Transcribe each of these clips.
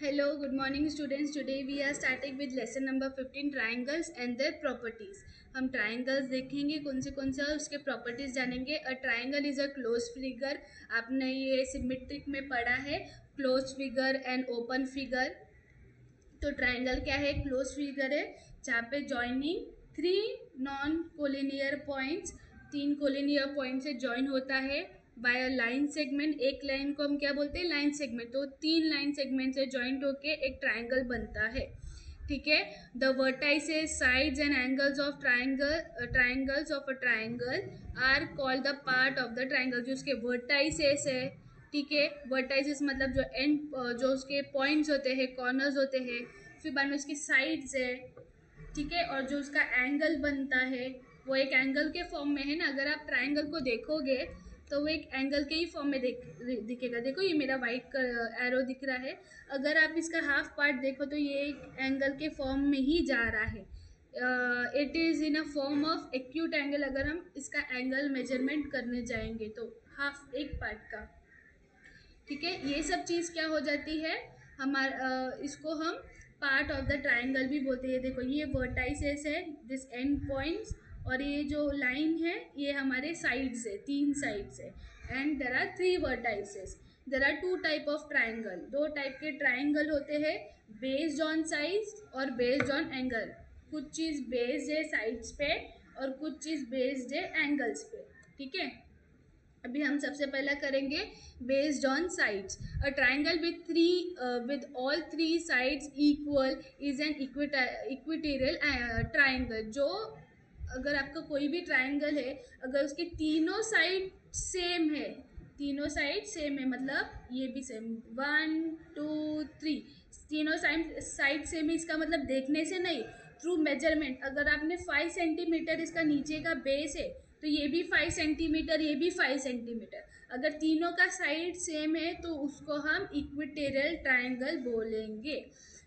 Hello, good morning students. Today we are starting with lesson number 15 triangles and their properties. हम triangles देखेंगे कौन से और उसके properties जानेंगे. A triangle is a closed figure. आपने ये symmetric में पढ़ा है closed figure and open figure. तो ट्राइंगल क्या है? क्लोज फिगर है जहाँ पे joining three non collinear points, तीन कोलिनियर पॉइंट से जॉइन होता है बाय लाइन सेगमेंट. एक लाइन को हम क्या बोलते हैं? Line segment. तो तीन लाइन सेगमेंट से जॉइंट होके एक ट्राइंगल बनता है. ठीक है. The vertices, sides and angles of triangles of a triangle are called the part of the triangle. जो उसके वर्टाइसेस है, ठीक है, वर्टाइसेस मतलब जो एंड, जो उसके पॉइंट्स होते हैं, कॉर्नर्स होते हैं, फिर बाद में उसकी साइड्स है, ठीक है, और जो उसका एंगल बनता है वो एक एंगल के फॉर्म में है ना. अगर आप ट्राइंगल को देखोगे तो वो एक एंगल के ही फॉर्म में दिखेगा. देखो ये मेरा वाइट एरो दिख रहा है. अगर आप इसका हाफ पार्ट देखो तो ये एक एंगल के फॉर्म में ही जा रहा है. It is in a form of acute angle. अगर हम इसका एंगल मेजरमेंट करने जाएंगे तो हाफ एक पार्ट का, ठीक है, ये सब चीज़ क्या हो जाती है हमारा, इसको हम पार्ट ऑफ द ट्राइंगल भी बोलते हैं. देखो ये वर्टाइसेस है, दिस एंड पॉइंट्स, और ये जो लाइन है ये हमारे साइड्स है, तीन साइड्स है. And there are three vertices. There are two type of triangle. दो टाइप के ट्राइंगल होते हैं, बेस्ड ऑन साइज और बेस्ड ऑन एंगल. कुछ चीज़ बेस्ड है साइड्स पे और कुछ चीज़ बेस्ड है एंगल्स पे. ठीक है. अभी हम सबसे पहला करेंगे based on sides. A triangle with with all three sides equal is an equilateral triangle. जो अगर आपका कोई भी ट्राइंगल है, अगर उसके तीनों साइड सेम है, तीनों साइड सेम है मतलब ये भी सेम, वन टू थ्री, तीनों साइड सेम है, इसका मतलब देखने से नहीं, थ्रू मेजरमेंट. अगर आपने 5 सेंटीमीटर इसका नीचे का बेस है तो ये भी 5 सेंटीमीटर, ये भी 5 सेंटीमीटर. अगर तीनों का साइड सेम है तो उसको हम इक्विटेरियल ट्राइंगल बोलेंगे.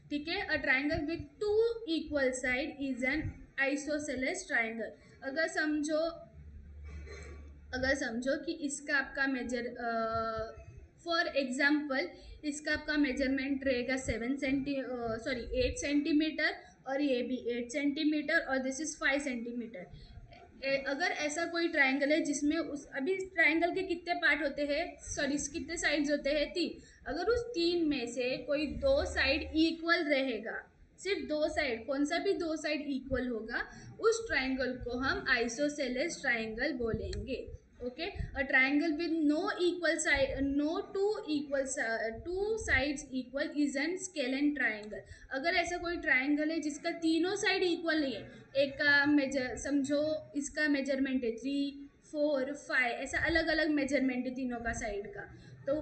ठीक है. अ triangle with two equal side is an isosceles triangle. अगर समझो अगर समझो कि इसका आपका मेजर, फॉर एग्जाम्पल इसका आपका मेजरमेंट रहेगा 8 सेंटीमीटर और ये भी 8 सेंटीमीटर और दिस इज 5 सेंटीमीटर. अगर ऐसा कोई ट्राइंगल है जिसमें उस अभी ट्राइंगल के कितने पार्ट होते हैं, सॉरी कितने साइड्स होते हैं? तीन. अगर उस तीन में से कोई दो साइड इक्वल रहेगा, सिर्फ दो साइड, कौन सा भी दो साइड इक्वल होगा, उस ट्राइंगल को हम आइसोसेलेस ट्राइंगल बोलेंगे. Okay. A triangle with no equal side, no two sides equal is an scalene triangle. अगर ऐसा कोई ट्राइंगल है जिसका तीनों साइड इक्वल नहीं है, एक का मेजर समझो, इसका मेजरमेंट है 3 4 5, ऐसा अलग अलग मेजरमेंट है तीनों का साइड का, तो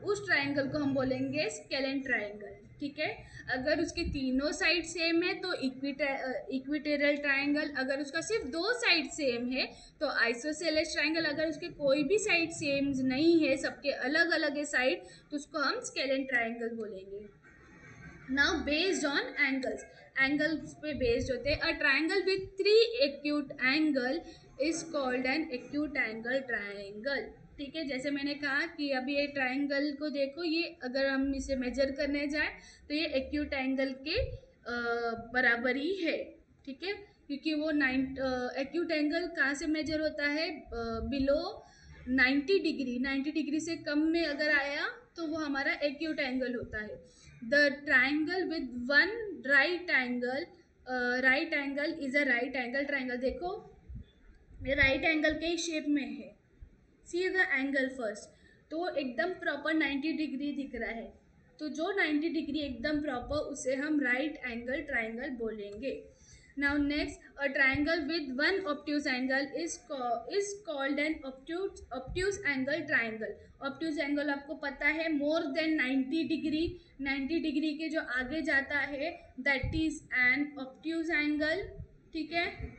उस ट्राइंगल को हम बोलेंगे स्केलेन ट्राइंगल. ठीक है. अगर उसके तीनों साइड सेम है तो इक्विटेरियल ट्राइंगल. अगर उसका सिर्फ दो साइड सेम है तो आइसोसेलेस ट्राइंगल. अगर उसके कोई भी साइड सेम नहीं है, सबके अलग अलग है साइड, तो उसको हम स्केलेन ट्राइंगल बोलेंगे. Now based on angles, angles पे बेस्ड होते हैं. अ triangle with three acute angle is called an acute angle triangle. ठीक है. जैसे मैंने कहा कि अभी ये ट्राइंगल को देखो, ये अगर हम इसे मेजर करने जाए तो ये एक्यूट एंगल के बराबर ही है. ठीक है. क्योंकि वो एक्यूट एंगल कहाँ से मेजर होता है? बिलो 90 डिग्री, 90 डिग्री से कम में अगर आया तो वो हमारा एक्यूट एंगल होता है. The triangle with one right angle is a right angle triangle. देखो ये राइट एंगल के शेप में है. सी द एंगल फर्स्ट, तो एकदम प्रॉपर 90 डिग्री दिख रहा है. तो जो 90 डिग्री एकदम प्रॉपर, उसे हम राइट एंगल ट्राइंगल बोलेंगे. Now next, a triangle with one obtuse angle is called an obtuse angle triangle. Obtuse angle आपको पता है, मोर देन 90 डिग्री, 90 डिग्री के जो आगे जाता है that is an obtuse angle. ठीक है.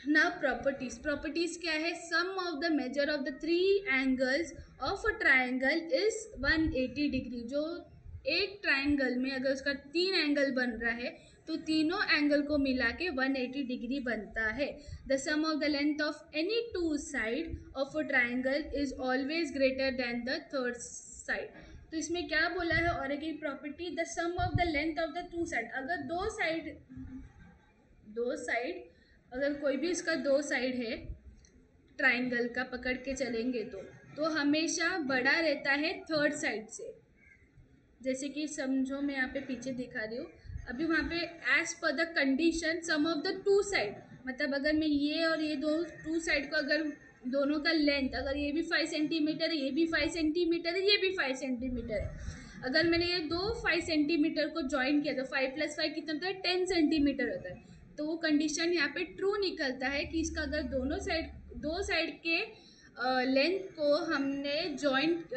Now properties क्या है? Sum of the measure of the three angles of a triangle is 180 degree. जो एक ट्राइंगल में अगर उसका तीन एंगल बन रहा है तो तीनों एंगल को मिला के 180 डिग्री बनता है. The sum of the length of any two side of a triangle is always greater than the third side. तो इसमें क्या बोला है, और एक property, the sum of the length of the two side. अगर दो साइड अगर कोई भी इसका दो साइड है ट्राइंगल का, पकड़ के चलेंगे तो हमेशा बड़ा रहता है थर्ड साइड से। जैसे कि समझो मैं यहाँ पे पीछे दिखा रही हूँ, अभी वहाँ पे एज पर the condition sum of the two side, मतलब अगर मैं ये और ये दो टू साइड को, अगर दोनों का लेंथ, अगर ये भी 5 सेंटीमीटर है, ये भी 5 सेंटीमीटर है, ये भी 5 सेंटीमीटर है, अगर मैंने ये दो 5 सेंटीमीटर को ज्वाइन किया तो 5 + 5 कितना होता है, 10 सेंटीमीटर होता है। तो वो कंडीशन यहाँ पे ट्रू निकलता है कि इसका अगर दो साइड के लेंथ को हमने जॉइंट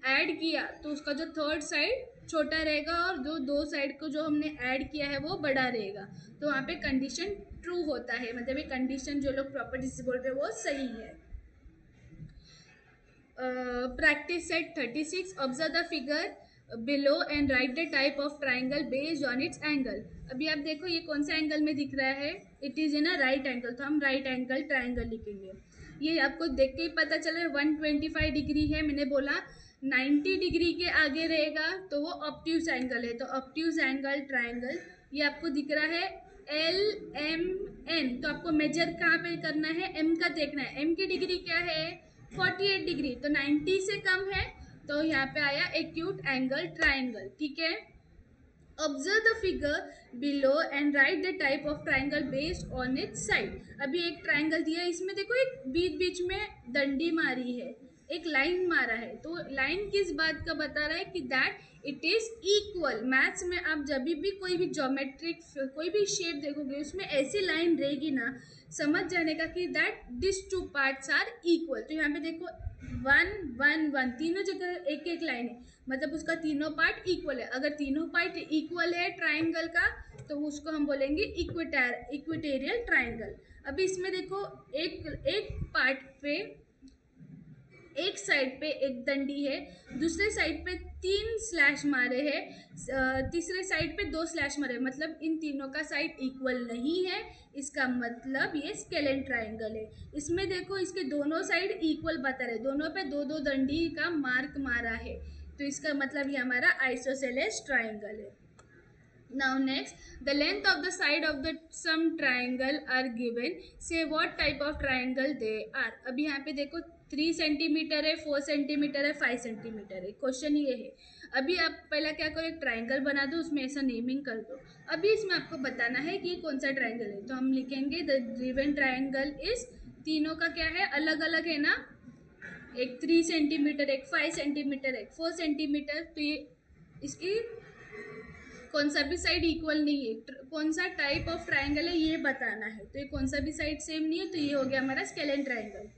ऐड किया तो उसका जो थर्ड साइड छोटा रहेगा और जो दो साइड को जो हमने ऐड किया है वो बड़ा रहेगा। तो वहाँ पे कंडीशन ट्रू होता है, मतलब ये कंडीशन जो लोग प्रॉपर्टीज बोल रहे हैं वो सही है। Practice set 36. Observe the figure below and write the type of triangle based on its angle. अभी आप देखो ये कौन सा एंगल में दिख रहा है, it is in a right angle, तो हम राइट एंगल ट्राइंगल लिखेंगे। ये आपको देख के ही पता चल रहा है 125 डिग्री है, मैंने बोला 90 डिग्री के आगे रहेगा तो वो ऑब्ट्यूज एंगल है, तो ऑब्ट्यूज एंगल ट्राइंगल ये आपको दिख रहा है LMN। तो आपको मेजर कहाँ पे करना है, M का देखना है, M की डिग्री क्या है 48 डिग्री, तो 90 से कम है तो यहाँ पे आया एक्यूट एंगल ट्राइंगल। ठीक है, observe the figure below and right the type of triangle based on it's side. अभी एक ट्राइंगल दिया है, इसमें देखो एक बीच बीच में डंडी मारी है, एक लाइन मारा है, तो लाइन किस बात का बता रहा है कि that it is equal. Maths में आप जब भी कोई भी ज्योमेट्रिक कोई भी शेप देखोगे उसमें ऐसी लाइन रहेगी ना, समझ जाने का कि that this two parts are equal. तो यहाँ पे देखो 1 1 1 तीनों जगह एक एक लाइन है, मतलब उसका तीनों पार्ट इक्वल है। अगर तीनों पार्ट इक्वल है ट्राइंगल का तो उसको हम बोलेंगे इक्वेटेरियल ट्राइंगल। अभी इसमें देखो एक पार्ट पे एक साइड पे एक दंडी है, दूसरे साइड पे 3 स्लैश मारे हैं, तीसरे साइड पे 2 स्लैश मारे, मतलब इन तीनों का साइड इक्वल नहीं है, इसका मतलब ये स्केलेन ट्राइंगल है। इसमें देखो इसके दोनों साइड इक्वल बता रहे, दोनों पे दो दो दंडी का मार्क मारा है, तो इसका मतलब ये हमारा आइसोसेलेस ट्राइंगल है। Now next, the length of the side of the some triangle are given. Say what type of triangle they are. अभी यहाँ पे देखो 3 सेंटीमीटर है, 4 सेंटीमीटर है, 5 सेंटीमीटर है। क्वेश्चन ये है, अभी आप पहला क्या करो, एक ट्राइंगल बना दो, उसमें ऐसा नेमिंग कर दो। अभी इसमें आपको बताना है कि कौन सा ट्राइंगल है, तो हम लिखेंगे द गिवन ट्राइंगल इज, तीनों का क्या है अलग अलग है ना, एक 3 सेंटीमीटर, एक 5 सेंटीमीटर, एक 4 सेंटीमीटर, तो ये इसकी कौन सा भी साइड इक्वल नहीं है, कौन सा टाइप ऑफ ट्राइंगल है ये बताना है। तो ये कौन सा भी साइड सेम नहीं है, तो ये हो गया हमारा स्केलेन ट्राइंगल।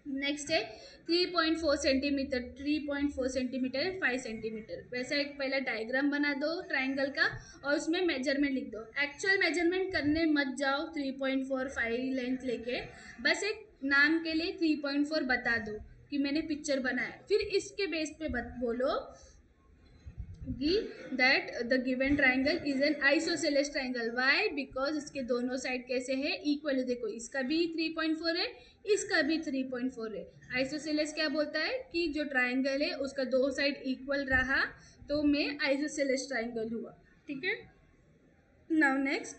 नेक्स्ट है 3.4 सेंटीमीटर, 3.4 सेंटीमीटर है 5 सेंटीमीटर। वैसा एक पहला डायग्राम बना दो ट्राइंगल का और उसमें मेजरमेंट लिख दो। एक्चुअल मेजरमेंट करने मत जाओ 3.45 लेंथ लेके, बस एक नाम के लिए 3.4 बता दो कि मैंने पिक्चर बनाया, फिर इसके बेस पे बोलो that the given triangle is an isosceles triangle. Why? Because इसके दोनों साइड कैसे है इक्वल है, देखो इसका भी 3.4 है, इसका भी 3.4 है। आइसोसेलेस क्या बोलता है कि जो ट्राइंगल है उसका दो साइड इक्वल रहा तो मैं आइसोसेलेस ट्राइंगल हुआ। ठीक है, now next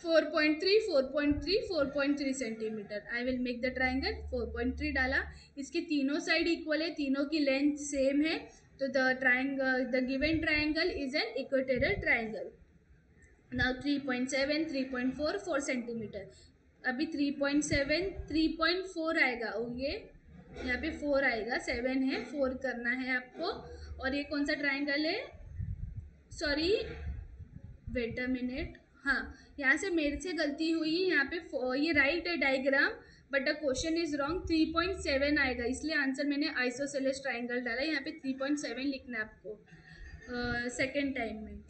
4.3 4.3 4.3 centimetre, I will make the triangle. 4.3 डाला, इसके तीनों साइड इक्वल है, तीनों की लेंथ सेम है, तो the given triangle is an equilateral triangle. Now 3.7 3.4 4 centimetre, अभी 3.7 3.4 आएगा, ये यहाँ पे 4 आएगा, 7 है 4 करना है आपको। और ये कौन सा ट्राइंगल है, सॉरी वेट अ मिनट, हाँ यहाँ से मेरे से गलती हुई, यहाँ पे ये राइट है diagram but the question is wrong, 3.7 आएगा, इसलिए आंसर मैंने आइसोसेलेस ट्राइंगल डाला, यहाँ पे 3.7 लिखना है आपको सेकेंड टाइम में।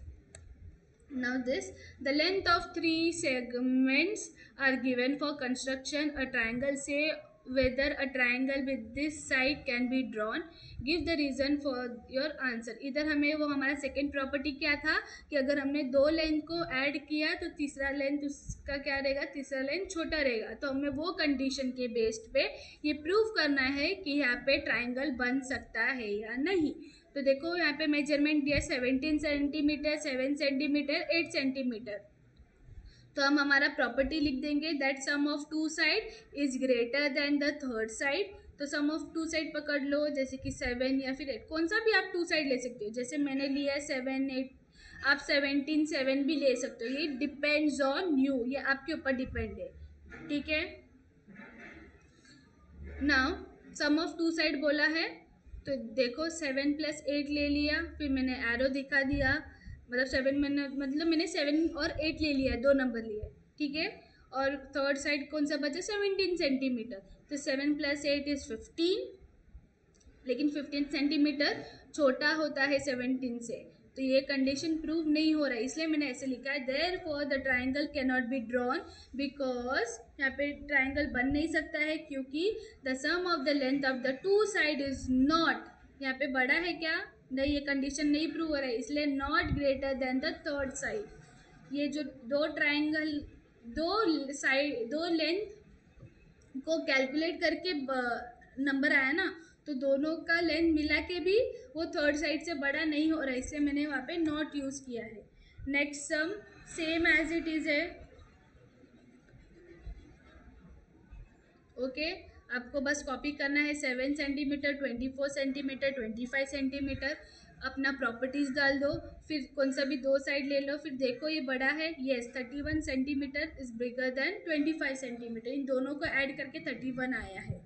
Now this, the length of 3 segments are given for construction a triangle, say whether a triangle with this side can be drawn. Give the reason for your answer. इधर हमें वो हमारा सेकेंड प्रॉपर्टी क्या था कि अगर हमने दो लेंथ को ऐड किया तो तीसरा लेंथ उसका क्या रहेगा, तीसरा लेंथ छोटा रहेगा। तो हमें वो कंडीशन के बेस्ड पे ये प्रूव करना है कि यहाँ पे ट्राइंगल बन सकता है या नहीं। तो देखो यहाँ पे मेजरमेंट दिया 17 सेंटीमीटर, 7 सेंटीमीटर, 8 सेंटीमीटर। तो हम हमारा प्रॉपर्टी लिख देंगे that sum of two side is greater than the third side. तो सम ऑफ टू साइड पकड़ लो, जैसे कि 7 या फिर 8, कौन सा भी आप टू साइड ले सकते हो। जैसे मैंने लिया है 7 8, आप 17 7 भी ले सकते हो। ये डिपेंड्स ऑन यू, ये आपके ऊपर डिपेंड है, ठीक है। Now sum of two side बोला है, तो देखो 7 + 8 ले लिया, फिर मैंने एरो दिखा दिया, मतलब 7 मैंने मतलब मैंने 7 और 8 ले लिया, दो नंबर लिए, ठीक है। और थर्ड साइड कौन सा बचा, 17 सेंटीमीटर। तो 7 + 8 इज 15, लेकिन 15 सेंटीमीटर छोटा होता है 17 से। तो ये कंडीशन प्रूव नहीं हो रहा है, इसलिए मैंने ऐसे लिखा है therefore the triangle can not be drawn, because यहाँ पे ट्राइंगल बन नहीं सकता है क्योंकि the sum of the length of the two side is not, यहाँ पे बड़ा है क्या, नहीं, ये कंडीशन नहीं प्रूव हो रहा है, इसलिए not greater than the third side. ये जो दो ट्राइंगल, दो साइड, दो लेंथ को कैलकुलेट करके नंबर आया ना, तो दोनों का लेंथ मिला के भी वो थर्ड साइड से बड़ा नहीं हो रहा है, इसलिए मैंने वहाँ पे नॉट यूज़ किया है। Next sum same as it is है, ओके। आपको बस कॉपी करना है 7 सेंटीमीटर, 24 सेंटीमीटर, 25 सेंटीमीटर, अपना प्रॉपर्टीज डाल दो, फिर कौन सा भी दो साइड ले लो, फिर देखो ये बड़ा है, yes 31 centimetre is bigger than 25 centimetre, इन दोनों को ऐड करके 31 आया है,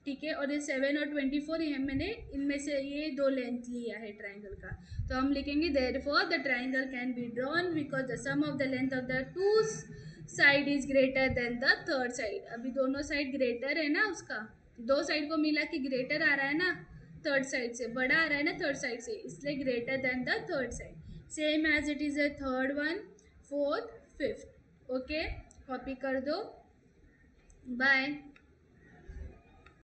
ठीक है। और ये 7 और 24 ये मैंने इनमें से ये दो लेंथ लिया है ट्राइंगल का। तो हम लिखेंगे therefore the triangle can be drawn because the sum of the length of the two side is greater than the third side. अभी दोनों साइड ग्रेटर है ना, उसका दो साइड को मिला के ग्रेटर आ रहा है ना, थर्ड साइड से बड़ा आ रहा है ना थर्ड साइड से, इसलिए greater than the third side. Same as it is a third one, fourth, fifth, okay. Copy कर दो, बाय।